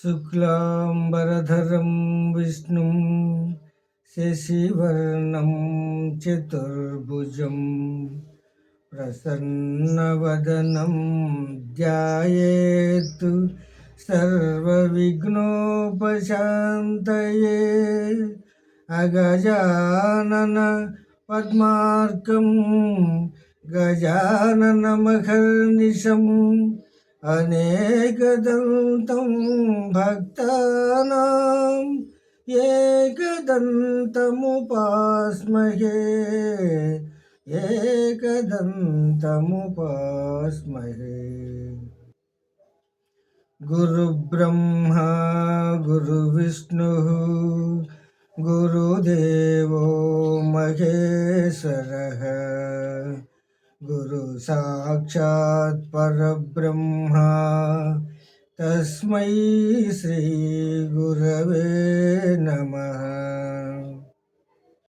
शुक्लाम्बरधरं विष्णुं शशिवर्णं चतुर्भुजं प्रसन्नवदनं ध्यायेत् सर्वविघ्नोपशान्तये अगजानन पद्मार्कं गजाननमहर्निशम् अनेकदन्तं भक्तानां एकदन्तमुपास्महे एकदन्तमुपास्महे। गुरुब्रह्मा गुरुविष्णुः गुरुदेवो महेश्वरः गुरु साक्षात् परब्रह्मा तस्मै श्री गुरवे नमः।